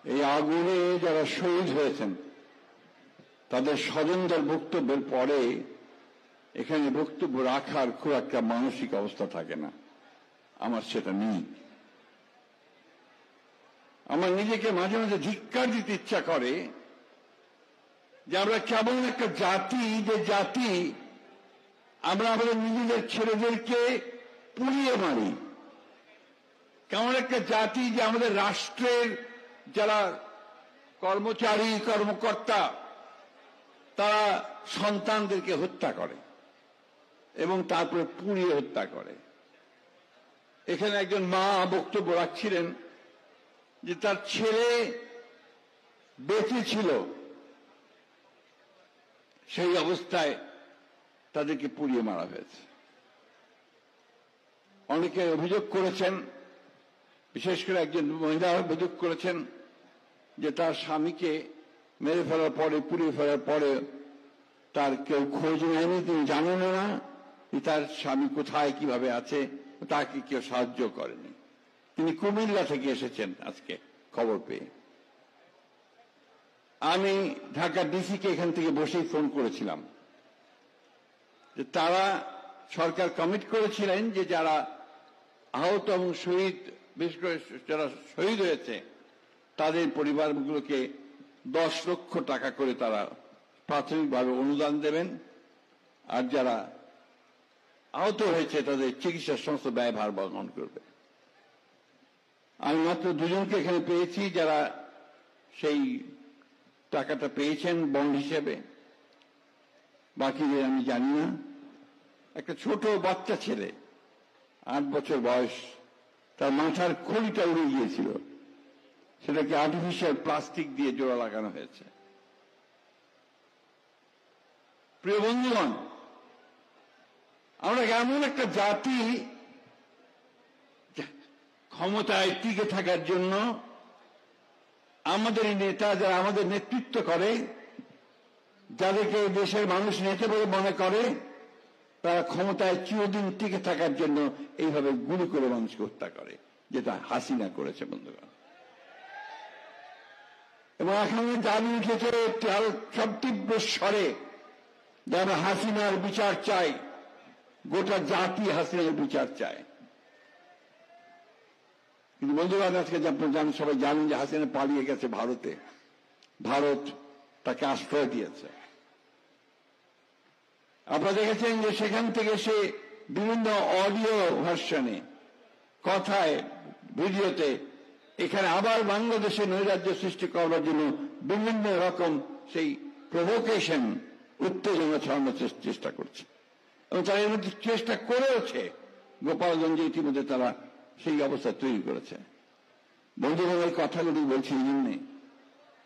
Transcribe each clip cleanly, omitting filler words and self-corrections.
এই আগুনে যারা শহীদ হয়েছেন তাদের স্বজনদের বক্তব্যের পরে এখানে বক্তব্য রাখার খুব একটা মানসিক অবস্থা থাকে না। আমার সেটা নেই। আমার নিজেকে মাঝে মাঝে ধিক্কার দিতে ইচ্ছা করে যে আমরা কেমন একটা জাতি, যে জাতি আমরা আমাদের নিজেদের ছেলেদেরকে পুড়িয়ে মারি। কেমন একটা জাতি যে আমাদের রাষ্ট্রের যারা কর্মচারী কর্মকর্তা তারা সন্তানদেরকে হত্যা করে এবং তারপরে পুড়িয়ে হত্যা করে। এখানে একজন মা বক্তব্য রাখছিলেন যে তার ছেলে বেঁচে ছিল, সেই অবস্থায় তাদেরকে পুড়িয়ে মারা হয়েছে। অনেকে অভিযোগ করেছেন, বিশেষ করে একজন মহিলা অভিযোগ করেছেন যে তার স্বামীকে মেরে ফেলার পরে, পুড়িয়ে ফেলার পরে তার কেউ খোঁজ নেয়নি, তিনি জানেন না যে তার স্বামী কোথায় কিভাবে আছে, তাকে কেউ সাহায্য করেনি। তিনি কুমিল্লা থেকে এসেছেন আজকে খবর পেয়ে। আমি ঢাকা ডিসিকে এখান থেকে বসেই ফোন করেছিলাম যে তারা, সরকার কমিট করেছিলেন যে যারা আহত এবং শহীদ, বিশেষ করে যারা শহীদ হয়েছে তাদের পরিবারগুলোকে 10 লক্ষ টাকা করে তারা প্রাথমিকভাবে অনুদান দেবেন, আর যারা আহত হয়েছে তাদের চিকিৎসার সমস্ত ব্যয়ভার বহন করবে। আমি মাত্র 2 জনকে এখানে পেয়েছি যারা সেই টাকাটা পেয়েছেন বন্ড হিসেবে, বাকিদের আমি জানি না। একটা ছোট বাচ্চা ছেলে, 8 বছর বয়স, তার মাথার খুলিটা উড়ে গিয়েছিল, সেটাকে আর্টিফিশিয়াল প্লাস্টিক দিয়ে জোড়া লাগানো হয়েছে। প্রিয় বন্ধুগণ, আমরা এমন একটা জাতি ক্ষমতায় টিকে থাকার জন্য আমাদের নেতা যারা আমাদের নেতৃত্ব করে, যাদেরকে দেশের মানুষ নেতা বলে মনে করে, তারা ক্ষমতায় চিরদিন টিকে থাকার জন্য এইভাবে গুলি করে মানুষকে হত্যা করে, যেটা হাসিনা করেছে বন্ধুগণ। এবং এখন দাবি উঠেছে সব তীব্র স্বরে যে আমরা হাসিনার বিচার চাই, গোটা জাতি হাসিনার বিচার চায়। কিন্তু বন্ধুগণ, আজকে আপনারা সবাই জানেন যে হাসিনা পালিয়ে গেছে ভারতে। ভারত তাকে আশ্রয় দিয়েছে। আপনারা দেখেছেন যে সেখান থেকে সে বিভিন্ন অডিও ভার্সনে, কথায়, ভিডিওতে এখানে আবার বাংলাদেশে নৈরাজ্য সৃষ্টি করার জন্য বিভিন্ন রকম সেই প্রভোকেশন, উত্তেজনা ছড়ানোর চেষ্টা করছে। এবং তারা এর মধ্যে চেষ্টা করেওছে। গোপালগঞ্জে ইতিমধ্যে তারা সেই অবস্থা তৈরি করেছে। বন্ধুগণ, এই কথাগুলি বলছি এই জন্যে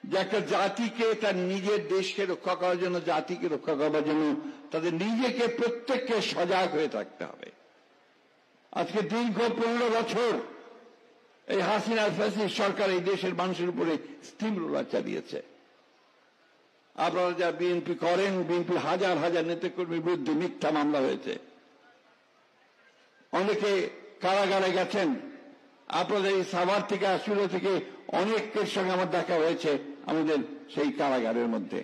যে একটা জাতিকে তার নিজের দেশকে রক্ষা করার জন্য, জাতিকে রক্ষা করার জন্য তাদের নিজেকে প্রত্যেককে সজাগ হয়ে থাকতে হবে। আজকে দীর্ঘ 15 বছর এই হাসিনার ফ্যাসিস্ট সরকার এই দেশের মানুষের উপরে স্টিম রোলার চালিয়েছে। আপনারা যা বিএনপি করেন, বিএনপির হাজার হাজার নেতাকর্মীর বিরুদ্ধে মিথ্যা মামলা হয়েছে, অনেকে কারাগারে গেছেন। আপনাদের এই সাভার থেকে, আসুরা থেকে অনেকের সঙ্গে আমার দেখা হয়েছে আমাদের সেই কারাগারের মধ্যে,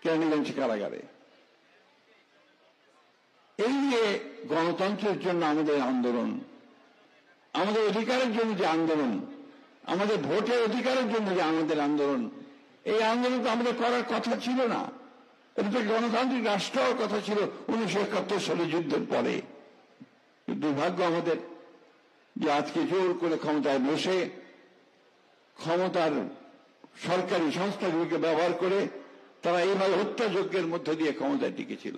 কেরানীগঞ্জ কারাগারে। এই যে গণতন্ত্রের জন্য আমাদের আন্দোলন, আমাদের অধিকারের জন্য যে আন্দোলন, আমাদের ভোটের অধিকারের জন্য যে আমাদের আন্দোলন, এই আন্দোলন তো আমাদের করার কথা ছিল না। এটা গণতান্ত্রিক রাষ্ট্র হওয়ার কথা ছিল 1971 সালে যুদ্ধের পরে। দুর্ভাগ্য আমাদের যে আজকে জোর করে ক্ষমতায় বসে ক্ষমতার সরকারি সংস্থাগুলিকে ব্যবহার করে তারা এইভাবে হত্যাযজ্ঞের মধ্য দিয়ে ক্ষমতায় টিকেছিল।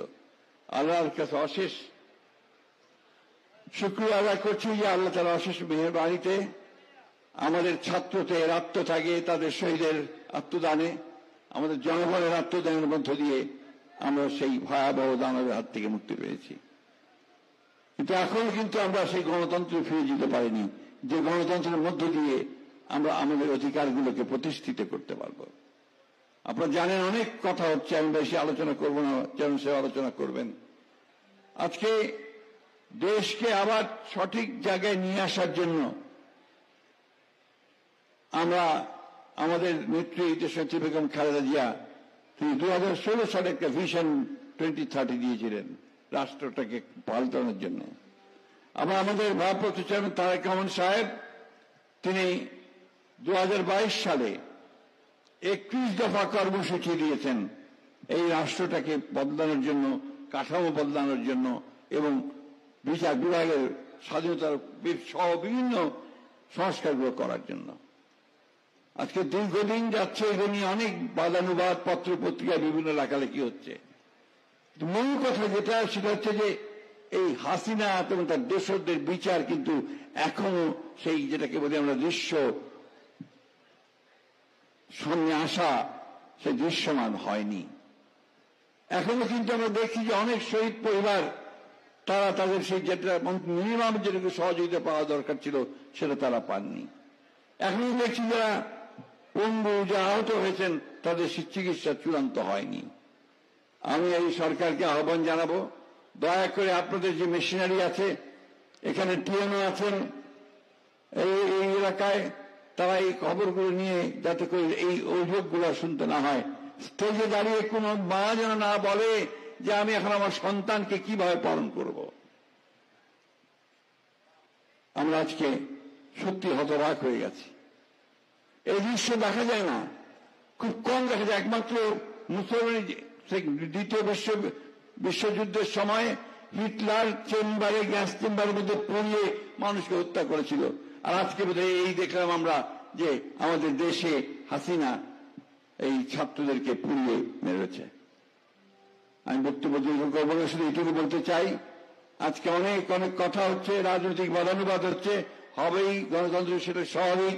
আল্লাহর কাছে অশেষ শুকরিয়া আদায় করছি যে আল্লাহ তাআলা অশেষ মেহেরবানিতে আমাদের ছাত্রদের আত্মত্যাগে, তাদের শহীদের আত্মদানে, আমাদের জনগণের আত্মদানের মধ্য দিয়ে আমরা সেই ভয়াবহ দানবের হাত থেকে মুক্তি পেয়েছি। কিন্তু এখনো কিন্তু আমরা সেই গণতন্ত্রে ফিরে যেতে পারিনি, যে গণতন্ত্রের মধ্য দিয়ে আমরা আমাদের অধিকারগুলোকে প্রতিষ্ঠিত করতে পারব। আপনারা জানেন অনেক কথা হচ্ছে, আমি বেশি আলোচনা করব না, যেন সে আলোচনা করবেন। আজকে দেশকে আবার সঠিক জায়গায় নিয়ে আসার জন্য আমরা আমাদের নেত্রী দেশনেত্রী বেগম খালেদা জিয়া তিনি 2016 সালে একটা ভিশন 2030 দিয়েছিলেন রাষ্ট্রটাকে পাল্টানোর জন্য। আবার আমাদের ভারপ্রাপ্ত চেয়ারম্যান তারেক রহমান সাহেব তিনি 2022 সালে 31 দফা কর্মসূচি দিয়েছেন এই রাষ্ট্রটাকে বদলানোর জন্য, কাঠামো বদলানোর জন্য এবং বিচার বিভাগের স্বাধীনতার সহ বিভিন্ন সংস্কারগুলো করার জন্য। আজকে দীর্ঘদিন যাচ্ছে এগুলো নিয়ে অনেক বাদানুবাদ পত্র পত্রিকায় বিভিন্ন লেখালেখি হচ্ছে। মূল কথা যেটা সেটা হচ্ছে যে এই হাসিনা এবং তার দোসরদের বিচার কিন্তু এখনো সেই যেটাকে বলি আমরা দৃশ্য সামনে আসা সে দৃশ্যমান হয়নি। এখনো কিন্তু আমরা দেখি যে অনেক শহীদ পরিবার তারা তাদের সেই যেটা মিনিমাম যেটুকু সহযোগিতা পাওয়া দরকার ছিল সেটা তারা পাননি। এখনো দেখছি যারা পঙ্গু যারা আহত হয়েছেন তাদের চিকিৎসা চূড়ান্ত হয়নি। আমি এই সরকারকে আহ্বান জানাবো, দয়া করে আপনাদের যে মেশিনারি আছে, এখানে টিএনও আছেন এই এলাকায়, তারা এই খবরগুলো নিয়ে যাতে করে এই অভিযোগগুলো শুনতে না হয়। স্টেজে দাঁড়িয়ে কোনো মা যেন না বলে যে আমি এখন আমার সন্তানকে কিভাবে পালন করব। আমরা আজকে সত্যি হতবাক হয়ে গেছি। এই দৃশ্য দেখা যায় না, খুব কম দেখা যায়। একমাত্র মুসলমানি দ্বিতীয় বিশ্বযুদ্ধের সময় হিটলার চেম্বারে, গ্যাস চেম্বারের মধ্যে পুড়িয়ে মানুষকে হত্যা করেছিল। আর আজকে বোধহয় এই দেখলাম আমরা যে আমাদের দেশে হাসিনা এই ছাত্রদেরকে পুড়িয়ে মেরেছে। আমি বক্তব্য দীর্ঘ করবো না, শুধু এটুকু বলতে চাই, আজকে অনেক অনেক কথা হচ্ছে, রাজনৈতিক বাদানুবাদ হচ্ছে, হবেই, গণতন্ত্র সেটা স্বাভাবিক,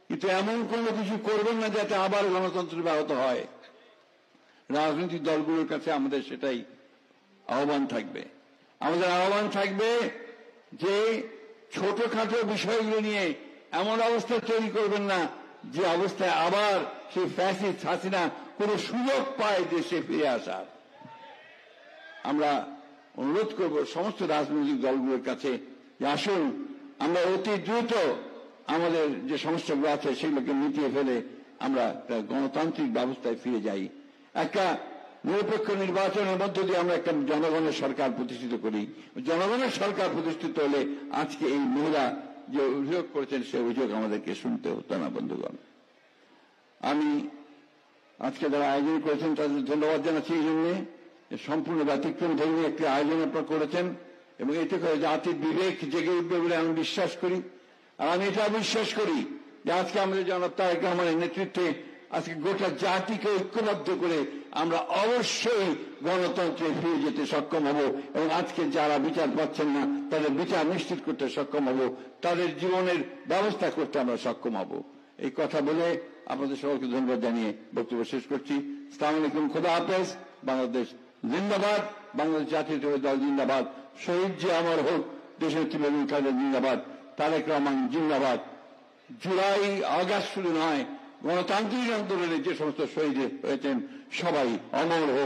কিন্তু এমন কোনো কিছু করবেন না যাতে আবার গণতন্ত্র ব্যাহত হয়। রাজনৈতিক দলগুলোর কাছে আমাদের সেটাই আহ্বান থাকবে। আমাদের আহ্বান থাকবে যে ছোটখাটো বিষয়গুলো নিয়ে এমন অবস্থা তৈরি করবেন না যে অবস্থায় আবার সেই ফ্যাসিস্ট হাসিনা কোনো সুযোগ পায় দেশে ফিরে আসার। আমরা অনুরোধ করব সমস্ত রাজনৈতিক দলগুলোর কাছে যে আসুন আমরা অতি দ্রুত আমাদের যে সমস্যাগুলো আছে সেগুলোকে মিটিয়ে ফেলে আমরা গণতান্ত্রিক ব্যবস্থায় ফিরে যাই। একটা নিরপেক্ষ নির্বাচনের মধ্য দিয়ে আমরা একটা জনগণের সরকার প্রতিষ্ঠিত করি। জনগণের সরকার প্রতিষ্ঠিত হলে আজকে এই মহিলা যে অভিযোগ করেছেন সে অভিযোগ আমাদেরকে শুনতে হতো না। বন্ধুগণ, আমি আজকে যারা আয়োজন করেছেন তাদের ধন্যবাদ জানাচ্ছি। এই জন্যে সম্পূর্ণ ব্যতিক্রম ধর্মী একটি আয়োজন আপনারা করেছেন এবং এতে করে জাতির বিবেক জেগে উঠবে বলে আমি বিশ্বাস করি। আর আমি এটা বিশ্বাস করি যে আজকে আমাদের জনাব তারেক রহমানের নেতৃত্বে আজকে গোটা জাতিকে ঐক্যবদ্ধ করে আমরা অবশ্যই গণতন্ত্রে ফিরে যেতে সক্ষম হব এবং আজকে যারা বিচার পাচ্ছেন না তাদের বিচার নিশ্চিত করতে সক্ষম হব, তাদের জীবনের ব্যবস্থা করতে আমরা সক্ষম হব। এই কথা বলে আপনাদের সকলকে ধন্যবাদ জানিয়ে বক্তব্য শেষ করছি। আসসালামু আলাইকুম, খোদা হাফেজ। বাংলাদেশ জিন্দাবাদ, বাংলাদেশ জাতীয়তাবাদী দল জিন্দাবাদ, শহীদ যে আমার হোক, দেশনেত্রী বেগম খালেদা জিন্দাবাদ, তারেক রহমান জিন্দাবাদ। জুলাই আগস্ট শুধু নয়, গণতান্ত্রিক আন্দোলনে যে সমস্ত শহীদ হয়েছেন সবাই অমর হোক।